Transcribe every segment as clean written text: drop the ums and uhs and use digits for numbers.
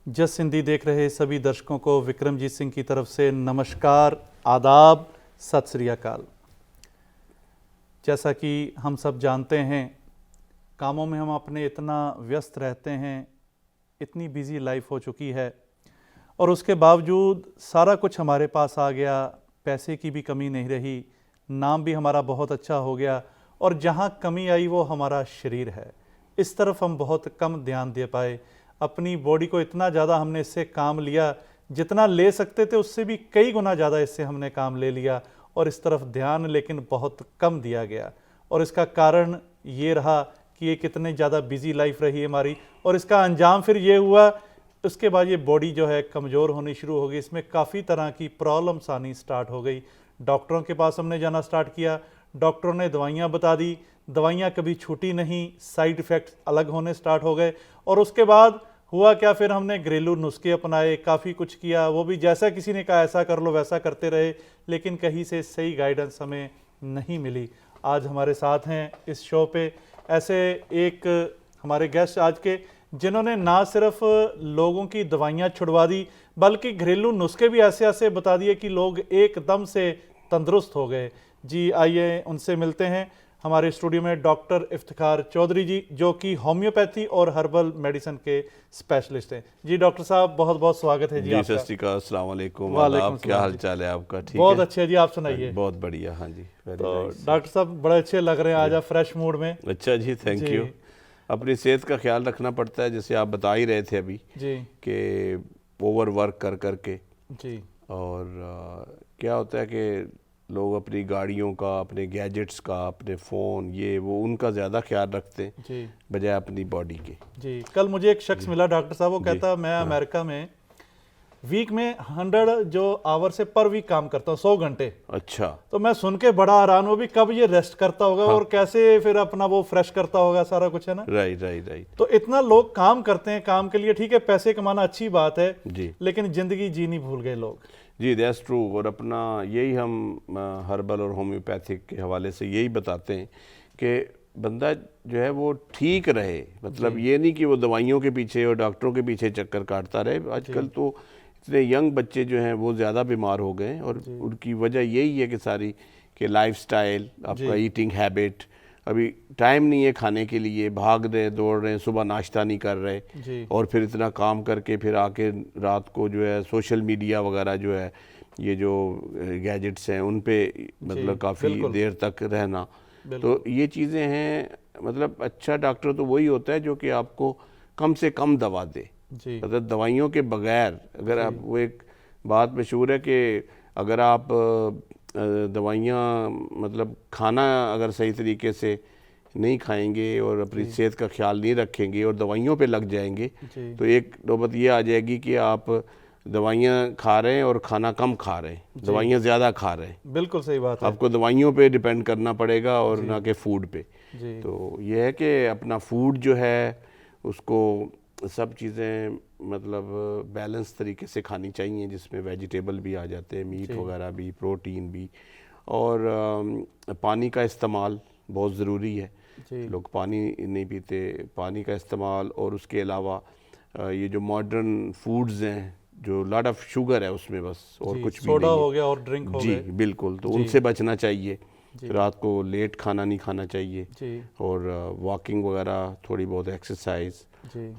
जस हिंदी देख रहे सभी दर्शकों को विक्रमजीत सिंह की तरफ से नमस्कार, आदाब, सत श्री अकाल। जैसा कि हम सब जानते हैं, कामों में हम अपने इतना व्यस्त रहते हैं, इतनी बिजी लाइफ हो चुकी है और उसके बावजूद सारा कुछ हमारे पास आ गया, पैसे की भी कमी नहीं रही, नाम भी हमारा बहुत अच्छा हो गया और जहाँ कमी आई वो हमारा शरीर है। इस तरफ हम बहुत कम ध्यान दे पाए। अपनी बॉडी को इतना ज़्यादा हमने इससे काम लिया, जितना ले सकते थे उससे भी कई गुना ज़्यादा इससे हमने काम ले लिया और इस तरफ ध्यान लेकिन बहुत कम दिया गया। और इसका कारण ये रहा कि ये कितने ज़्यादा बिजी लाइफ रही हमारी और इसका अंजाम फिर ये हुआ, उसके बाद ये बॉडी जो है कमज़ोर होनी शुरू हो गई। इसमें काफ़ी तरह की प्रॉब्लम्स आनी स्टार्ट हो गई। डॉक्टरों के पास हमने जाना स्टार्ट किया, डॉक्टरों ने दवाइयाँ बता दी, दवाइयाँ कभी छूटी नहीं, साइड इफ़ेक्ट्स अलग होने स्टार्ट हो गए। और उसके बाद हुआ क्या, फिर हमने घरेलू नुस्खे अपनाए, काफ़ी कुछ किया, वो भी जैसा किसी ने कहा ऐसा कर लो वैसा करते रहे, लेकिन कहीं से सही गाइडेंस हमें नहीं मिली। आज हमारे साथ हैं इस शो पे ऐसे एक हमारे गेस्ट आज के, जिन्होंने ना सिर्फ लोगों की दवाइयाँ छुड़वा दी बल्कि घरेलू नुस्खे भी ऐसे ऐसे बता दिए कि लोग एकदम से तंदुरुस्त हो गए। जी आइए उनसे मिलते हैं। हमारे स्टूडियो में डॉक्टर इफ्तिखार चौधरी जी, जो कि होम्योपैथी और हर्बल मेडिसिन के स्पेशलिस्ट हैं। जी डॉक्टर साहब, बहुत बहुत स्वागत है जी आपका। सत श्री अकाल, अस्सलाम वालेकुम, वालेकुम आदाब। क्या सलाम हाल जी। चाल है आपका? ठीक बहुत है, अच्छे है जी, आप सुनाइए। बहुत बढ़िया। हाँ जी, वेरी तो नाइस। डॉक्टर साहब बड़े अच्छे लग रहे हैं आज, आप फ्रेश मूड में। अच्छा जी, थैंक जी यू। अपनी सेहत का ख्याल रखना पड़ता है, जैसे आप बता ही रहे थे अभी जी कि ओवर वर्क कर कर के जी और क्या होता है कि लोग अपनी गाड़ियों का, अपने गैजेट्स का, अपने फ़ोन, ये वो उनका ज़्यादा ख्याल रखते हैं जी बजाय अपनी बॉडी के। जी। कल मुझे एक शख्स मिला डॉक्टर साहब, वो जी, कहता मैं हाँ, अमेरिका में वीक में 100 जो आवर से पर वीक काम करता हूँ, 100 घंटे। अच्छा, तो मैं सुन के बड़ा हैरान हुआ भी, कब ये रेस्ट करता होगा हाँ, और कैसे फिर अपना वो फ्रेश करता होगा, सारा कुछ है ना। Right right right. तो इतना लोग काम करते हैं, काम के लिए ठीक है, पैसे कमाना अच्छी बात है, जी लेकिन जिंदगी जीनी भूल गए लोग। जी, दैट्स ट्रू। और अपना यही हम हर्बल और होम्योपैथिक के हवाले से यही बताते हैं कि बंदा जो है वो ठीक रहे। मतलब ये नहीं कि वो दवाइयों के पीछे और डॉक्टरों के पीछे चक्कर काटता रहे। आजकल तो इतने यंग बच्चे जो हैं वो ज़्यादा बीमार हो गए और उनकी वजह यही है कि सारी कि लाइफस्टाइल, आपका ईटिंग हैबिट, अभी टाइम नहीं है खाने के लिए, भाग रहे दौड़ रहे हैं, सुबह नाश्ता नहीं कर रहे और फिर इतना काम करके फिर आके रात को जो है सोशल मीडिया वगैरह जो है, ये जो गैजेट्स हैं उन पे मतलब काफ़ी देर तक रहना। तो ये चीज़ें हैं। मतलब अच्छा डॉक्टर तो वही होता है जो कि आपको कम से कम दवा दे। मतलब दवाइयों के बगैर, अगर आप, वो एक बात मशहूर है कि अगर आप दवाइयाँ, मतलब खाना अगर सही तरीके से नहीं खाएंगे और अपनी सेहत का ख्याल नहीं रखेंगे और दवाइयों पे लग जाएंगे तो एक नौबत ये आ जाएगी कि आप दवाइयाँ खा रहे हैं और खाना कम खा रहे हैं, दवाइयाँ ज़्यादा खा रहे हैं। बिल्कुल सही बात है। आपको दवाइयों पे डिपेंड करना पड़ेगा और ना कि फूड पे। तो ये है कि अपना फूड जो है उसको सब चीज़ें मतलब बैलेंस तरीके से खानी चाहिए, जिसमें वेजिटेबल भी आ जाते हैं, मीट वगैरह भी, प्रोटीन भी, और पानी का इस्तेमाल बहुत ज़रूरी है। लोग पानी नहीं पीते, पानी का इस्तेमाल। और उसके अलावा ये जो मॉडर्न फूड्स हैं जो लॉट ऑफ शुगर है उसमें, बस और कुछ भी सोडा नहीं है। हो गया और ड्रिंक हो जी गए। बिल्कुल, तो उनसे बचना चाहिए। रात को लेट खाना नहीं खाना चाहिए और वॉकिंग वगैरह, थोड़ी बहुत एक्सरसाइज,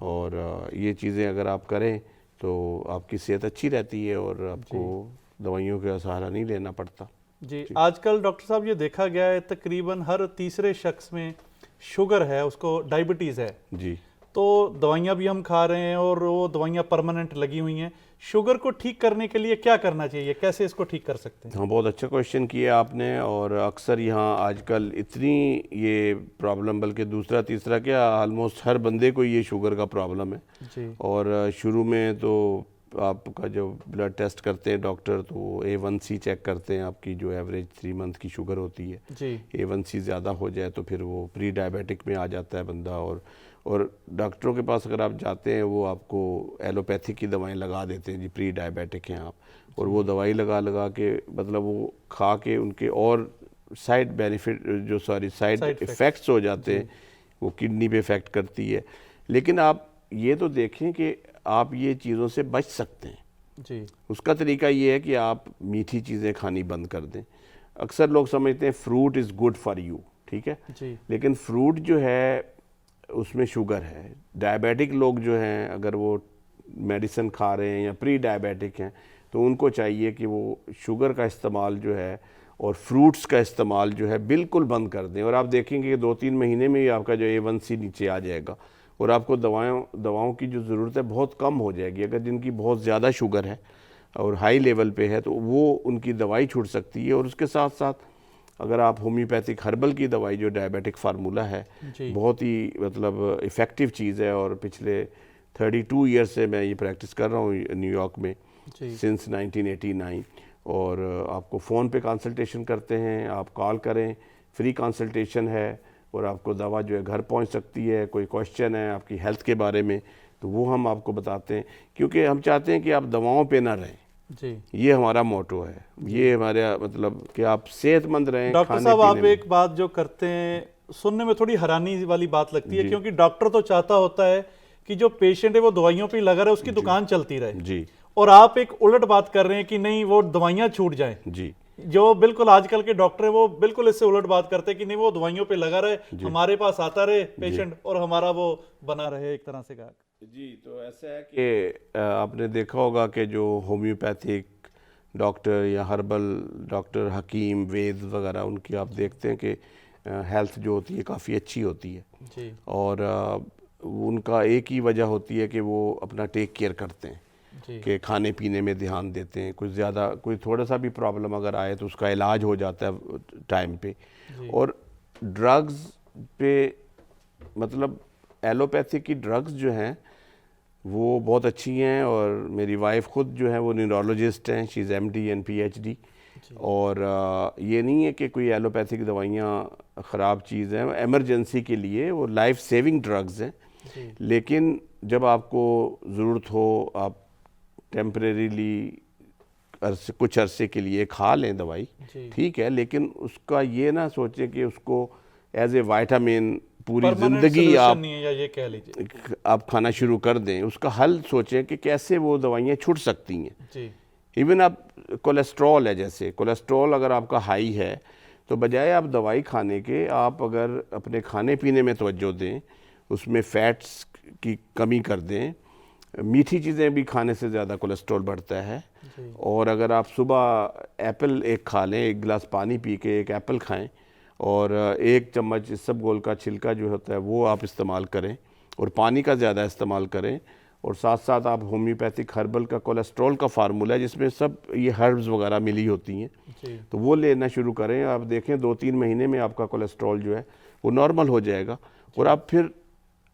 और ये चीज़ें अगर आप करें तो आपकी सेहत अच्छी रहती है और आपको दवाइयों का सहारा नहीं लेना पड़ता। जी आजकल डॉक्टर साहब ये देखा गया है तकरीबन हर तीसरे शख्स में शुगर है, उसको डायबिटीज़ है। जी, तो दवाइयाँ भी हम खा रहे हैं और वो दवाइयाँ परमानेंट लगी हुई हैं। शुगर को ठीक करने के लिए क्या करना चाहिए, कैसे इसको ठीक कर सकते हैं? हाँ, बहुत अच्छा क्वेश्चन किया आपने। और अक्सर यहाँ आजकल इतनी ये प्रॉब्लम, बल्कि दूसरा तीसरा क्या, ऑलमोस्ट हर बंदे को ये शुगर का प्रॉब्लम है। और शुरू में तो आपका जो ब्लड टेस्ट करते हैं डॉक्टर, तो A1C चेक करते हैं, आपकी जो एवरेज 3 मंथ की शुगर होती है। A1C ज़्यादा हो जाए तो फिर वो प्री डायबिटिक में आ जाता है बंदा। और डॉक्टरों के पास अगर आप जाते हैं, वो आपको एलोपैथिक की दवाएं लगा देते हैं, जी प्री डायबिटिक हैं आप, और वो दवाई लगा लगा के, मतलब वो खा के उनके और साइड बेनिफिट साइड इफ़ेक्ट्स हो जाते हैं, वो किडनी पे इफ़ेक्ट करती है। लेकिन आप ये तो देखें कि आप ये चीज़ों से बच सकते हैं। जी उसका तरीका ये है कि आप मीठी चीज़ें खानी बंद कर दें। अक्सर लोग समझते हैं fruit is good for you, ठीक है, जी लेकिन फ्रूट जो है उसमें शुगर है। डायबिटिक लोग जो हैं अगर वो मेडिसिन खा रहे हैं या प्री डायबिटिक हैं तो उनको चाहिए कि वो शुगर का इस्तेमाल जो है और फ्रूट्स का इस्तेमाल जो है बिल्कुल बंद कर दें। और आप देखेंगे कि 2-3 महीने में ही आपका जो A1C नीचे आ जाएगा और आपको दवाओं की जो ज़रूरत है बहुत कम हो जाएगी। अगर जिनकी बहुत ज़्यादा शुगर है और हाई लेवल पे है तो वो उनकी दवाई छूट सकती है। और उसके साथ साथ अगर आप होम्योपैथिक हर्बल की दवाई जो डायबिटिक फार्मूला है जी बहुत ही मतलब इफ़ेक्टिव चीज़ है और पिछले 32 ईयर से मैं ये प्रैक्टिस कर रहा हूँ न्यूयॉर्क में जी सिंस 1989। और आपको फ़ोन पे कंसल्टेशन करते हैं, आप कॉल करें, फ्री कंसल्टेशन है और आपको दवा जो है घर पहुंच सकती है। कोई क्वेश्चन है आपकी हेल्थ के बारे में तो वो हम आपको बताते हैं, क्योंकि हम चाहते हैं कि आप दवाओं पे ना रहें। जी ये हमारा मोटो है, ये हमारा मतलब कि आप सेहतमंद रहें। डॉक्टर खाने साहब, आप पीने में एक बात जो करते हैं सुनने में थोड़ी हैरानी वाली बात लगती है, जी। क्योंकि डॉक्टर तो चाहता होता है कि जो पेशेंट है वो दवाइयों पे ही लगा रहे, उसकी दुकान चलती रहे, जी और आप एक उलट बात कर रहे हैं कि नहीं वो दवाइयां छूट जाएं। जी जो बिल्कुल आजकल के डॉक्टर है वो बिल्कुल इससे उलट बात करते हैं कि नहीं वो दवाइयों पे लगा रहे, हमारे पास आता रहे पेशेंट और हमारा वो बना रहे एक तरह से गाहक। जी। तो ऐसा है कि आपने देखा होगा कि जो होम्योपैथिक डॉक्टर या हर्बल डॉक्टर, हकीम, वेद वगैरह, उनकी आप देखते हैं कि हेल्थ जो होती है काफ़ी अच्छी होती है। जी और उनका एक ही वजह होती है कि वो अपना टेक केयर करते हैं जी कि खाने पीने में ध्यान देते हैं। कुछ ज़्यादा कोई थोड़ा सा भी प्रॉब्लम अगर आए तो उसका इलाज हो जाता है टाइम पे। जी और ड्रग्स पे मतलब एलोपैथिक की ड्रग्स जो हैं वो बहुत अच्छी हैं। और मेरी वाइफ खुद जो है वो न्यूरोलॉजिस्ट हैं, she is MD and PhD। और ये नहीं है कि कोई एलोपैथिक दवाइयाँ ख़राब चीज़ हैं, एमरजेंसी के लिए वो लाइफ सेविंग ड्रग्स हैं। जी लेकिन जब आपको ज़रूरत हो आप टेम्परेरीली कुछ अरसे के लिए खा लें दवाई, जी ठीक है, लेकिन उसका ये ना सोचें कि उसको एज ए विटामिन पूरी परमानेंट ज़िंदगी सोल्यूशन आप नहीं है, या ये कह लीजिए। खाना शुरू कर दें। उसका हल सोचें कि कैसे वो दवाइयाँ छूट सकती हैं। जी इवन आप कोलेस्ट्रॉल है, जैसे कोलेस्ट्रॉल अगर आपका हाई है तो बजाय आप दवाई खाने के आप अगर अपने खाने पीने में तवज्जो दें, उसमें फ़ैट्स की कमी कर दें। मीठी चीज़ें भी खाने से ज़्यादा कोलेस्ट्रॉल बढ़ता है। जी और अगर आप सुबह एप्पल एक खा लें, एक गिलास पानी पी के एक एप्पल खाएं और 1 चम्मच इसबगोल का छिलका जो होता है वो आप इस्तेमाल करें और पानी का ज़्यादा इस्तेमाल करें। और साथ साथ आप होम्योपैथिक हर्बल का कोलेस्ट्रॉल का फार्मूला है जिसमें सब ये हर्ब्स वगैरह मिली होती हैं, जी तो वो लेना शुरू करें। आप देखें 2-3 महीने में आपका कोलेस्ट्रॉल जो है वो नॉर्मल हो जाएगा। और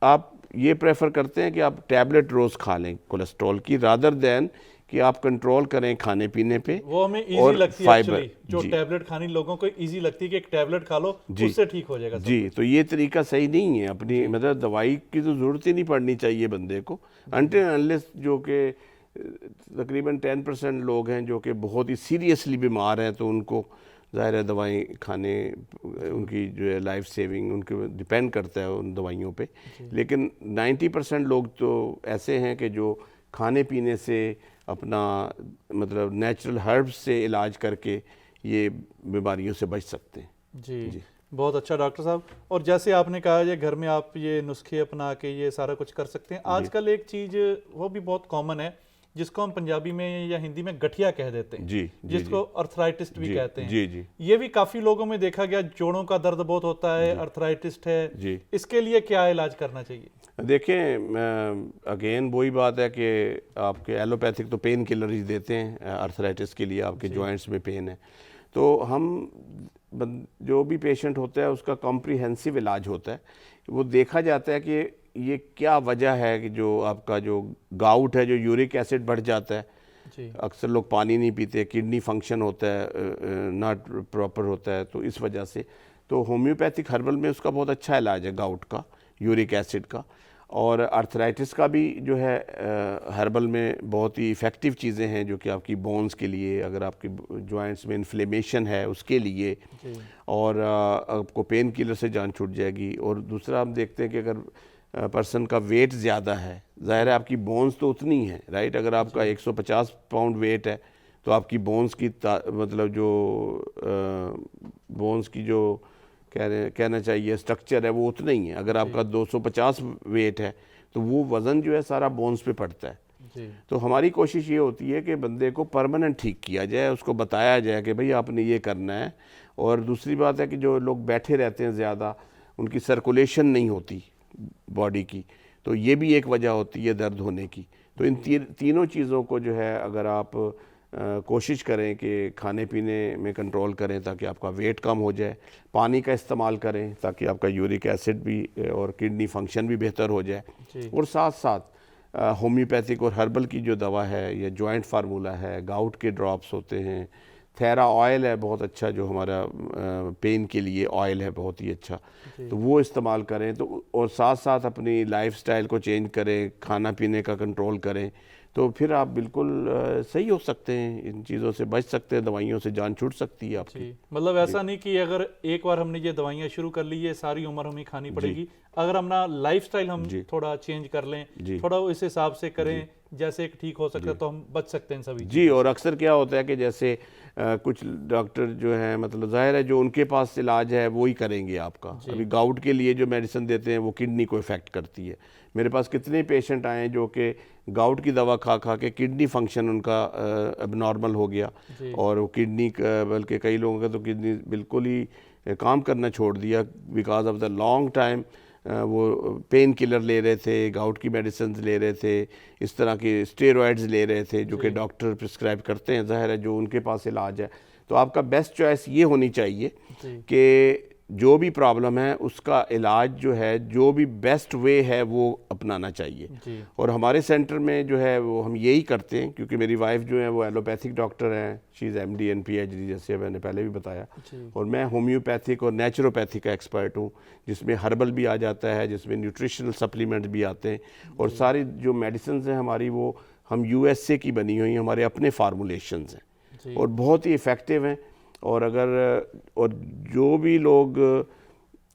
आप ये प्रेफर करते हैं कि आप टैबलेट रोज़ खा लें कोलेस्ट्रॉल की, रादर दैन कि आप कंट्रोल करें खाने पीने पे वो हमें इजी और लगती है फाइबर। एक्चुअली, जो जी टैबलेट खानी लोगों को इजी लगती है कि एक टैबलेट खा लो जी उससे ठीक हो जाएगा सब जी। कुछ। तो ये तरीका सही नहीं है। अपनी मतलब दवाई की तो ज़रूरत ही नहीं पड़नी चाहिए बंदे को, अनटिल अनलेस जो कि तकरीबन 10% लोग हैं जो कि बहुत ही सीरियसली बीमार हैं, तो उनको ज़ाहिर है दवाई खाने उनकी जो है लाइफ सेविंग उनके डिपेंड करता है उन दवाइयों पे। लेकिन 90% लोग तो ऐसे हैं कि जो खाने पीने से अपना मतलब नेचुरल हर्ब्स से इलाज करके ये बीमारियों से बच सकते हैं। जी जी। बहुत अच्छा डॉक्टर साहब। और जैसे आपने कहा ये घर में आप ये नुस्खे अपना के ये सारा कुछ कर सकते हैं। आजकल एक चीज़ वो भी बहुत कॉमन है जिसको हम पंजाबी में या हिंदी में गठिया कह देते हैं, जी जी जिसको अर्थराइटिस भी जी कहते हैं। जी जी ये भी काफ़ी लोगों में देखा गया, जोड़ों का दर्द बहुत होता है, अर्थराइटिस है, जी। इसके लिए क्या इलाज करना चाहिए? देखें अगेन वही बात है कि आपके एलोपैथिक तो पेन किलर ही देते हैं अर्थराइटिस के लिए, आपके जॉइंट्स में पेन है तो हम जो भी पेशेंट होता है उसका कॉम्प्रिहेंसिव इलाज होता है। वो देखा जाता है कि ये क्या वजह है कि जो आपका जो गाउट है, जो यूरिक एसिड बढ़ जाता है। जी अक्सर लोग पानी नहीं पीते, किडनी फंक्शन होता है नॉट प्रॉपर होता है, तो इस वजह से तो होम्योपैथिक हर्बल में उसका बहुत अच्छा इलाज है गाउट का, यूरिक एसिड का। और अर्थराइटिस का भी जो है हर्बल में बहुत ही इफ़ेक्टिव चीज़ें हैं जो कि आपकी बोन्स के लिए, अगर आपकी जॉइंट्स में इन्फ्लेमेशन है उसके लिए, जी और आपको पेन किलर से जान छूट जाएगी। और दूसरा हम देखते हैं कि अगर पर्सन का वेट ज़्यादा है ज़ाहिर है आपकी बोन्स तो उतनी है, राइट। अगर आपका 150 पाउंड वेट है तो आपकी बोन्स की मतलब जो बोन्स की जो कहना चाहिए स्ट्रक्चर है वो उतना ही है। अगर आपका 250 वेट है तो वो वज़न जो है सारा बोन्स पे पड़ता है। तो हमारी कोशिश ये होती है कि बंदे को परमानेंट ठीक किया जाए, उसको बताया जाए कि भाई आपने ये करना है। और दूसरी बात है कि जो लोग बैठे रहते हैं ज़्यादा, उनकी सर्कुलेशन नहीं होती बॉडी की, तो ये भी एक वजह होती है दर्द होने की। तो इन तीनों चीज़ों को जो है अगर आप कोशिश करें कि खाने पीने में कंट्रोल करें ताकि आपका वेट कम हो जाए, पानी का इस्तेमाल करें ताकि आपका यूरिक एसिड भी और किडनी फंक्शन भी बेहतर हो जाए, और साथ साथ होम्योपैथिक और हर्बल की जो दवा है या जॉइंट फार्मूला है, गाउट के ड्रॉप्स होते हैं, थेरा ऑयल है बहुत अच्छा जो हमारा पेन के लिए ऑयल है बहुत ही अच्छा, तो वो इस्तेमाल करें। तो और साथ साथ अपनी लाइफस्टाइल को चेंज करें, खाना पीने का कंट्रोल करें, तो फिर आप बिल्कुल सही हो सकते हैं, इन चीज़ों से बच सकते हैं, दवाइयों से जान छूट सकती है आपकी। मतलब ऐसा नहीं कि अगर एक बार हमने ये दवाइयाँ शुरू कर ली ये सारी उम्र हमें खानी पड़ेगी। अगर अपना लाइफस्टाइल हम थोड़ा चेंज कर लें, थोड़ा इस हिसाब से करें जैसे एक ठीक हो सकता है, तो हम बच सकते हैं सभी। जी, और अक्सर क्या होता है कि जैसे कुछ डॉक्टर जो हैं, मतलब ज़ाहिर है जो उनके पास इलाज है वो ही करेंगे आपका। अभी गाउट के लिए जो मेडिसिन देते हैं वो किडनी को इफ़ेक्ट करती है। मेरे पास कितने पेशेंट आए हैं जो कि गाउट की दवा खा खा के किडनी फंक्शन उनका एबनॉर्मल हो गया, और वो किडनी बल्कि कई लोगों का तो किडनी बिल्कुल ही काम करना छोड़ दिया because of the long time वो पेन किलर ले रहे थे, गाउट की मेडिसिन ले रहे थे, इस तरह के स्टेरॉइड्स ले रहे थे जो कि डॉक्टर प्रिस्क्राइब करते हैं, ज़ाहिर है जो उनके पास इलाज है। तो आपका बेस्ट चॉइस ये होनी चाहिए कि जो भी प्रॉब्लम है उसका इलाज जो है, जो भी बेस्ट वे है वो अपनाना चाहिए। और हमारे सेंटर में जो है वो हम यही करते हैं, क्योंकि मेरी वाइफ जो है वो एलोपैथिक डॉक्टर हैं, she is MD and PhD जैसे मैंने पहले भी बताया, और मैं होम्योपैथिक और नेचुरोपैथिक का एक्सपर्ट हूँ, जिसमें हर्बल भी आ जाता है, जिसमें न्यूट्रिशनल सप्लीमेंट भी आते हैं, और सारी जो मेडिसिन हैं हमारी वो हम USA की बनी हुई, हमारे अपने फार्मूलेशंस हैं और बहुत ही इफ़ेक्टिव हैं। और जो भी लोग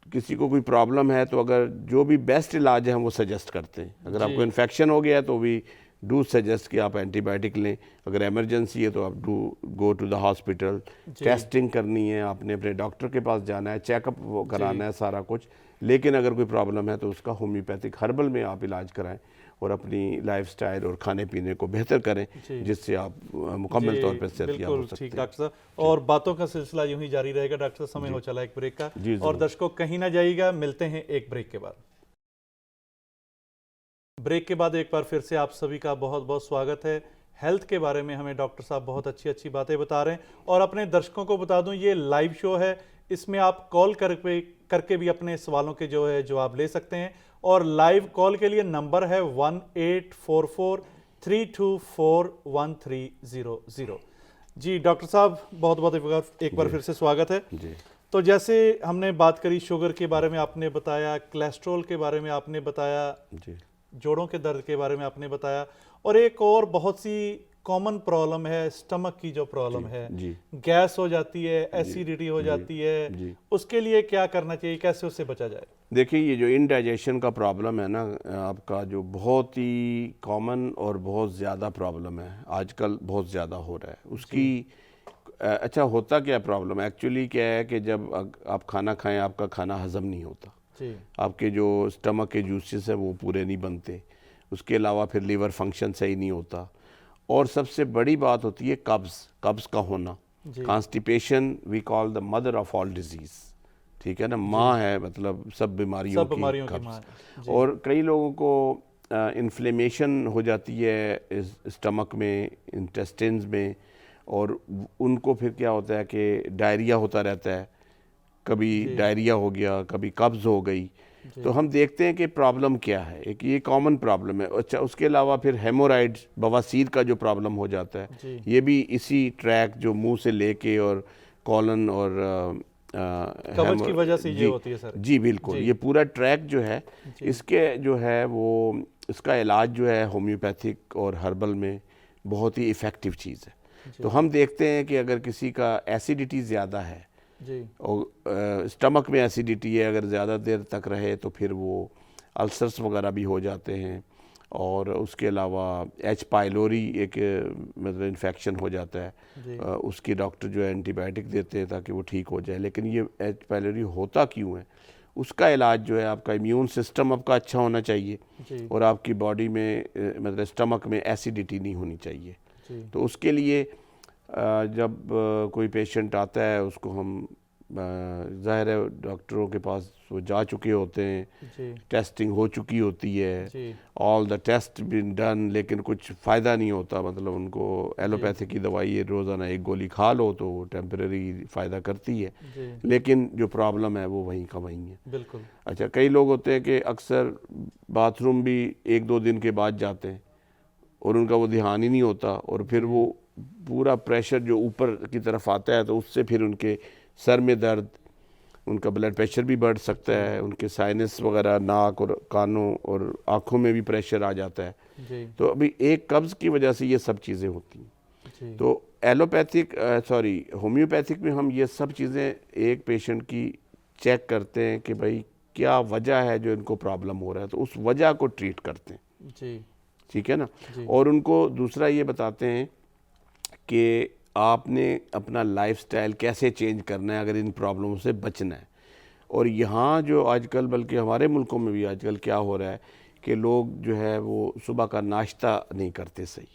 किसी को कोई प्रॉब्लम है तो अगर जो भी बेस्ट इलाज है हम वो सजेस्ट करते हैं। अगर आपको इन्फेक्शन हो गया है तो भी डू सजेस्ट कि आप एंटीबायोटिक लें, अगर इमरजेंसी है तो आप go to the hospital, testing करनी है, आपने अपने डॉक्टर के पास जाना है, चेकअप कराना है सारा कुछ। लेकिन अगर कोई प्रॉब्लम है तो उसका होम्योपैथिक हर्बल में आप इलाज कराएं और अपनी लाइफस्टाइल और खाने पीने को बेहतर करें, जिससे आप मुकम्मल तौर पर सेहतयाब हो सकते हैं। डॉक्टर साहब, और बातों का सिलसिला यूं ही जारी रहेगा। डॉक्टर साहब, समय हो चला एक ब्रेक का, और दर्शकों कहीं ना जाइएगा, मिलते हैं एक ब्रेक के बाद। ब्रेक के बाद एक बार फिर से आप सभी का बहुत बहुत स्वागत है। हेल्थ के बारे में हमें डॉक्टर साहब बहुत अच्छी अच्छी बातें बता रहे हैं, और अपने दर्शकों को बता दूं ये लाइव शो है, इसमें आप कॉल करके भी अपने सवालों के जो है जवाब ले सकते हैं। और लाइव कॉल के लिए नंबर है 1844-324-1300। जी डॉक्टर साहब, बहुत बहुत एक बार फिर से स्वागत है जी। तो जैसे हमने बात करी शुगर के बारे में आपने बताया, कोलेस्ट्रॉल के बारे में आपने बताया जी, जोड़ों के दर्द के बारे में आपने बताया, और एक और बहुत सी कॉमन प्रॉब्लम है स्टमक की जो प्रॉब्लम है, गैस हो जाती है, एसिडिटी हो जाती है, उसके लिए क्या करना चाहिए, कैसे उससे बचा जाए? देखिए, ये जो इनडाइजेशन का प्रॉब्लम है ना आपका, जो बहुत ही कॉमन और बहुत ज़्यादा प्रॉब्लम है, आजकल बहुत ज़्यादा हो रहा है, उसकी अच्छा होता क्या प्रॉब्लम एक्चुअली क्या है कि जब आप खाना खाएं आपका खाना हजम नहीं होता, आपके जो स्टमक के जूसेस हैं वो पूरे नहीं बनते, उसके अलावा फिर लीवर फंक्शन सही नहीं होता, और सबसे बड़ी बात होती है कब्ज़ का होना। Constipation we call the mother of all disease, ठीक है ना, माँ है मतलब सब बीमारियों की कब्ज़। और कई लोगों को इन्फ्लेमेशन हो जाती है स्टमक में, इंटेस्टिन्स में, और उनको फिर क्या होता है कि डायरिया होता रहता है, कभी डायरिया हो गया, कभी कब्ज़ हो गई। तो हम देखते हैं कि प्रॉब्लम क्या है, एक ये कॉमन प्रॉब्लम है। अच्छा, उसके अलावा फिर हेमोराइड्स, बवासीर का जो प्रॉब्लम हो जाता है, ये भी इसी ट्रैक जो मुंह से लेके और कॉलन और कब्ज की वजह से ये होती है सर। जी बिल्कुल, ये पूरा ट्रैक जो है इसके जो है वो इसका इलाज जो है होम्योपैथिक और हर्बल में बहुत ही इफ़ेक्टिव चीज़ है। तो हम देखते हैं कि अगर किसी का एसिडिटी ज़्यादा है और स्टमक में एसिडिटी है, अगर ज़्यादा देर तक रहे तो फिर वो अल्सर्स वगैरह भी हो जाते हैं, और उसके अलावा एच पाइलोरी एक मतलब इन्फेक्शन हो जाता है, उसकी डॉक्टर जो है एंटीबायोटिक देते हैं ताकि वो ठीक हो जाए। लेकिन ये एच पाइलोरी होता क्यों है, उसका इलाज जो है आपका इम्यून सिस्टम आपका अच्छा होना चाहिए और आपकी बॉडी में मतलब स्टमक में एसिडिटी नहीं होनी चाहिए। तो उसके लिए जब कोई पेशेंट आता है उसको हम ज़ाहिर है डॉक्टरों के पास वो जा चुके होते हैं, टेस्टिंग हो चुकी होती है, all the test been done, लेकिन कुछ फ़ायदा नहीं होता। मतलब उनको एलोपैथी की दवाई रोज़ाना एक गोली खा लो तो वो टेम्परेरी फ़ायदा करती है, लेकिन जो प्रॉब्लम है वो वहीं का वहीं है। बिल्कुल। अच्छा, कई लोग होते हैं कि अक्सर बाथरूम भी 1-2 दिन के बाद जाते हैं और उनका वो ध्यान ही नहीं होता और फिर वो पूरा प्रेशर जो ऊपर की तरफ आता है तो उससे फिर उनके सर में दर्द, उनका ब्लड प्रेशर भी बढ़ सकता है, उनके साइनस वगैरह, नाक और कानों और आँखों में भी प्रेशर आ जाता है। तो अभी एक कब्ज़ की वजह से ये सब चीज़ें होती हैं। तो एलोपैथिक होम्योपैथिक में हम ये सब चीज़ें एक पेशेंट की चेक करते हैं कि भाई क्या वजह है जो इनको प्रॉब्लम हो रहा है, तो उस वजह को ट्रीट करते हैं। ठीक है ना। और उनको दूसरा ये बताते हैं कि आपने अपना लाइफस्टाइल कैसे चेंज करना है अगर इन प्रॉब्लमों से बचना है। और यहाँ जो आजकल, बल्कि हमारे मुल्कों में भी आजकल क्या हो रहा है कि लोग जो है वो सुबह का नाश्ता नहीं करते सही।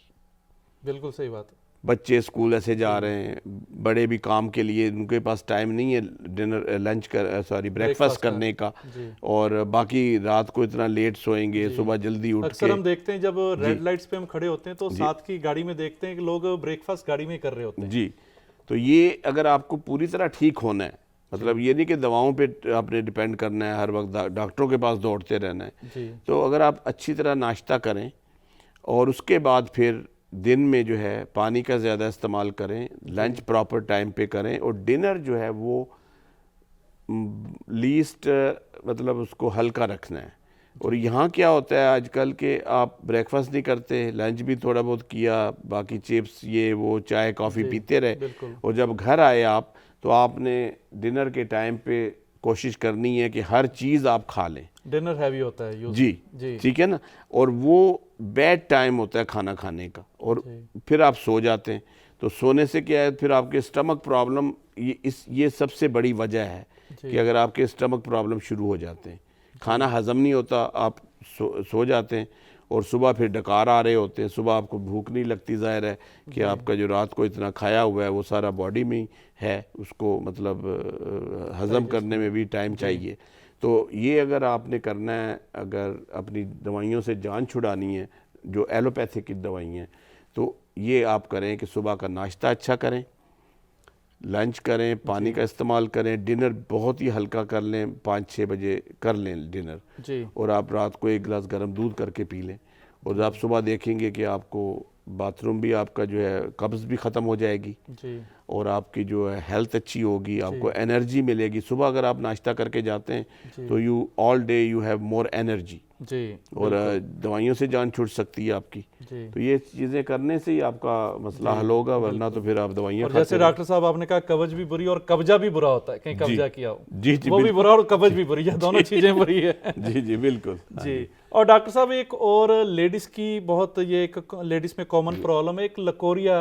बिल्कुल सही बात। बच्चे स्कूल ऐसे जा रहे हैं, बड़े भी काम के लिए उनके पास टाइम नहीं है ब्रेकफास्ट करने का, और बाकी रात को इतना लेट सोएंगे, सुबह जल्दी उठ के। अक्सर हम देखते हैं जब रेड लाइट्स पे हम खड़े होते हैं तो साथ की गाड़ी में देखते हैं कि लोग ब्रेकफास्ट गाड़ी में कर रहे होते हैं। जी, तो ये अगर आपको पूरी तरह ठीक होना है, मतलब ये नहीं कि दवाओं पे आपने डिपेंड करना है, हर वक्त डॉक्टरों के पास दौड़ते रहना है। तो अगर आप अच्छी तरह नाश्ता करें और उसके बाद फिर दिन में जो है पानी का ज़्यादा इस्तेमाल करें, लंच प्रॉपर टाइम पे करें और डिनर जो है वो लीस्ट मतलब उसको हल्का रखना है। और यहाँ क्या होता है आजकल के आप ब्रेकफास्ट नहीं करते, लंच भी थोड़ा बहुत किया, बाकी चिप्स ये वो चाय कॉफ़ी पीते रहे, और जब घर आए आप तो आपने डिनर के टाइम पे कोशिश करनी है कि हर चीज़ आप खा लें। डिनर हैवी होता है जी, ठीक है ना। और वो बैड टाइम होता है खाना खाने का, और फिर आप सो जाते हैं। तो सोने से क्या है, फिर आपके स्टमक प्रॉब्लम, ये सबसे बड़ी वजह है कि अगर आपके स्टमक प्रॉब्लम शुरू हो जाते हैं, खाना हजम नहीं होता, आप सो जाते हैं और सुबह फिर डकार आ रहे होते हैं, सुबह आपको भूख नहीं लगती। ज़ाहिर है कि आपका जो रात को इतना खाया हुआ है वो सारा बॉडी में है, उसको मतलब हजम करने में भी टाइम चाहिए। तो ये अगर आपने करना है, अगर अपनी दवाइयों से जान छुड़ानी है जो एलोपैथिक की दवाई हैं, तो ये आप करें कि सुबह का नाश्ता अच्छा करें, लंच करें, पानी का इस्तेमाल करें, डिनर बहुत ही हल्का कर लें, 5-6 बजे कर लें डिनर, और आप रात को 1 गिलास गर्म दूध करके पी लें। और आप सुबह देखेंगे कि आपको बाथरूम भी आपका जो है कब्ज़ भी ख़त्म हो जाएगी और आपकी जो है हेल्थ अच्छी होगी, आपको एनर्जी मिलेगी। सुबह अगर आप नाश्ता करके जाते हैं तो you all day you have more energy, और दवाइयों से जान छूट सकती है आपकी। तो ये चीज़ें करने से ही आपका मसला हल होगा, वरना तो फिर आप दवाइयाँ खाते। जैसे डॉक्टर साहब आपने कहा कब्ज भी बुरी और कब्जा भी बुरा होता है, कहीं कब्जा किया हो जी वो भी बुरा और कब्ज भी बुरी है, दोनों चीजें बुरी है। जी बिल्कुल जी। और डॉक्टर साहब एक और लेडीज की बहुत, ये एक लेडीज में कॉमन प्रॉब्लम है, एक लकोरिया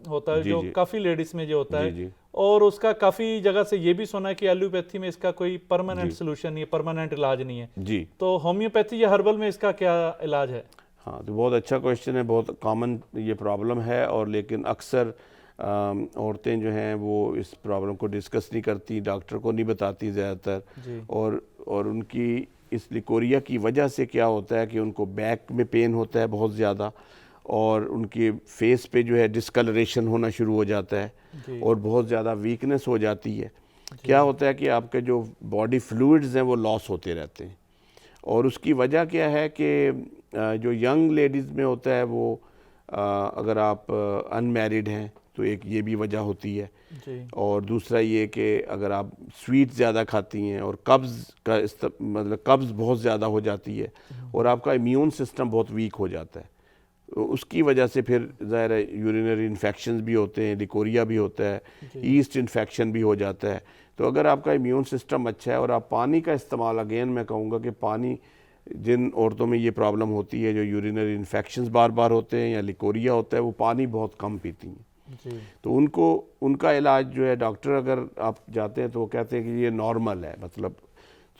होता है जो काफी लेडीज में जो होता है, और उसका काफी जगह से ये भी सुना है कि एलोपैथी में इसका कोई परमानेंट सोल्यूशन नहीं है, परमानेंट इलाज नहीं है जी। तो होम्योपैथी या हर्बल में इसका क्या इलाज है? हाँ, तो बहुत अच्छा क्वेश्चन है, बहुत कॉमन ये प्रॉब्लम है, और लेकिन अक्सर औरतें जो हैं वो इस प्रॉब्लम को डिस्कस नहीं करती, डॉक्टर को नहीं बताती ज़्यादातर। और उनकी इस लिकोरिया की वजह से क्या होता है कि उनको बैक में पेन होता है बहुत ज़्यादा, और उनके फेस पे जो है डिस्कलरेशन होना शुरू हो जाता है और बहुत ज़्यादा वीकनेस हो जाती है। क्या होता है कि आपके जो बॉडी फ्लूइड्स हैं वो लॉस होते रहते हैं, और उसकी वजह क्या है कि जो यंग लेडीज़ में होता है वो अगर आप अनमैरिड हैं तो एक ये भी वजह होती है, और दूसरा ये कि अगर आप स्वीट ज़्यादा खाती हैं और कब्ज़ का मतलब कब्ज़ बहुत ज़्यादा हो जाती है और आपका इम्यून सिस्टम बहुत वीक हो जाता है, तो उसकी वजह से फिर ज़ाहिर है यूरिनरी इन्फेक्शंस भी होते हैं, लिकोरिया भी होता है, ईस्ट इन्फेक्शन भी हो जाता है। तो अगर आपका इम्यून सिस्टम अच्छा है और आप पानी का इस्तेमाल, अगेन मैं कहूँगा कि पानी जिन औरतों में ये प्रॉब्लम होती है, जो यूरिनरी इन्फेक्शंस बार बार होते हैं या लिकोरिया होता है, वो पानी बहुत कम पीती हैं। जी तो उनको उनका इलाज जो है, डॉक्टर अगर आप जाते हैं तो वो कहते हैं कि ये नॉर्मल है, मतलब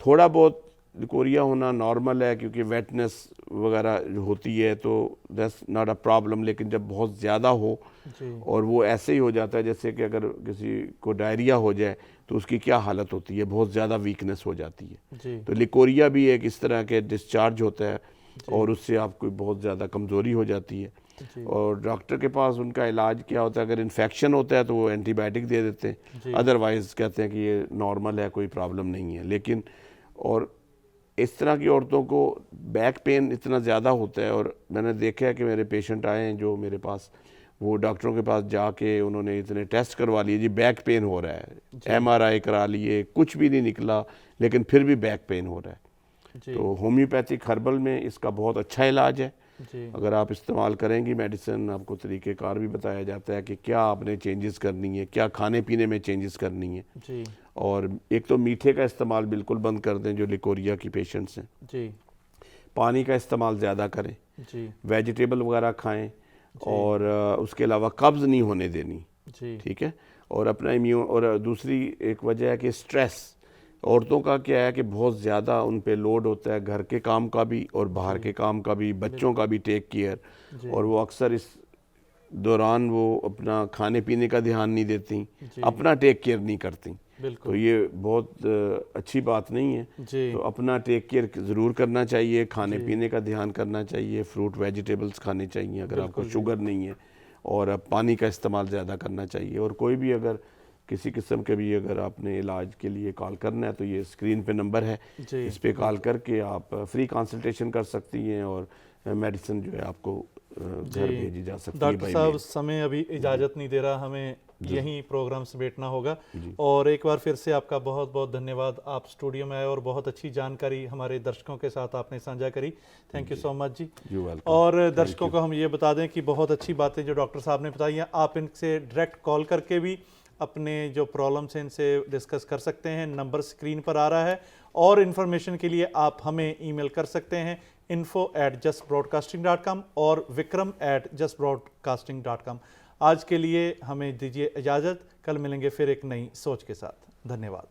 थोड़ा बहुत लिकोरिया होना नॉर्मल है, क्योंकि वेटनेस वगैरह जो होती है तो दैट्स नॉट अ प्रॉब्लम। लेकिन जब बहुत ज़्यादा हो जी और वो ऐसे ही हो जाता है जैसे कि अगर किसी को डायरिया हो जाए तो उसकी क्या हालत होती है, बहुत ज़्यादा वीकनेस हो जाती है। जी तो लिकोरिया भी एक इस तरह के डिस्चार्ज होता है जी और उससे आपको बहुत ज़्यादा कमज़ोरी हो जाती है। जी और डॉक्टर के पास उनका इलाज क्या होता है, अगर इन्फेक्शन होता है तो वो एंटीबायोटिक दे देते हैं, जी अदरवाइज़ कहते हैं कि ये नॉर्मल है, कोई प्रॉब्लम नहीं है। लेकिन और इस तरह की औरतों को बैक पेन इतना ज़्यादा होता है, और मैंने देखा है कि मेरे पेशेंट आए हैं जो मेरे पास, वो डॉक्टरों के पास जाके उन्होंने इतने टेस्ट करवा लिए, जी बैक पेन हो रहा है, MRI करा लिए, कुछ भी नहीं निकला, लेकिन फिर भी बैक पेन हो रहा है। जी तो होम्योपैथिक हर्बल में इसका बहुत अच्छा इलाज है। जी अगर आप इस्तेमाल करेंगी मेडिसिन, आपको तरीक़ेकार भी बताया जाता है कि क्या आपने चेंजेस करनी है, क्या खाने पीने में चेंजेस करनी है। जी और एक तो मीठे का इस्तेमाल बिल्कुल बंद कर दें जो लिकोरिया की पेशेंट्स हैं, जी पानी का इस्तेमाल ज़्यादा करें, जी वेजिटेबल वगैरह खाएं, और उसके अलावा कब्ज़ नहीं होने देनी, जी ठीक है। और अपना इम्यून, और दूसरी एक वजह है कि स्ट्रेस, औरतों का क्या है कि बहुत ज़्यादा उन पे लोड होता है, घर के काम का भी और बाहर के काम का भी, बच्चों का भी टेक केयर, जी और वो अक्सर इस दौरान वो अपना खाने पीने का ध्यान नहीं देती, जी अपना टेक केयर नहीं करती। बिल्कुल तो ये बहुत अच्छी बात नहीं है। जी तो अपना टेक केयर ज़रूर करना चाहिए, खाने जी पीने का ध्यान करना चाहिए, फ्रूट वेजिटेबल्स खाने चाहिए अगर आपको बिल्कुल जी शुगर नहीं है, और पानी का इस्तेमाल ज़्यादा करना चाहिए। और कोई भी अगर किसी किस्म के भी अगर आपने इलाज के लिए कॉल करना है तो ये स्क्रीन पे नंबर है, जी इस पे कॉल करके आप फ्री कंसल्टेशन कर सकती हैं, और मेडिसिन जो है आपको घर जी भेजी जा सकती है डॉक्टर बाई साहब, मेल। समय अभी इजाज़त नहीं दे रहा, हमें यहीं प्रोग्राम से बैठना होगा। जी और एक बार फिर से आपका बहुत बहुत धन्यवाद, आप स्टूडियो में आए और बहुत अच्छी जानकारी हमारे दर्शकों के साथ आपने साझा करी। थैंक यू सो मच जी। You welcome. और दर्शकों को हम ये बता दें कि बहुत अच्छी बातें जो डॉक्टर साहब ने बताई हैं, आप इनसे डायरेक्ट कॉल करके भी अपने जो प्रॉब्लम्स हैं इनसे डिस्कस कर सकते हैं। नंबर स्क्रीन पर आ रहा है, और इन्फॉर्मेशन के लिए आप हमें ईमेल कर सकते हैं info@justbroadcasting.com और vikram@justbroadcasting.com। आज के लिए हमें दीजिए इजाज़त, कल मिलेंगे फिर एक नई सोच के साथ। धन्यवाद।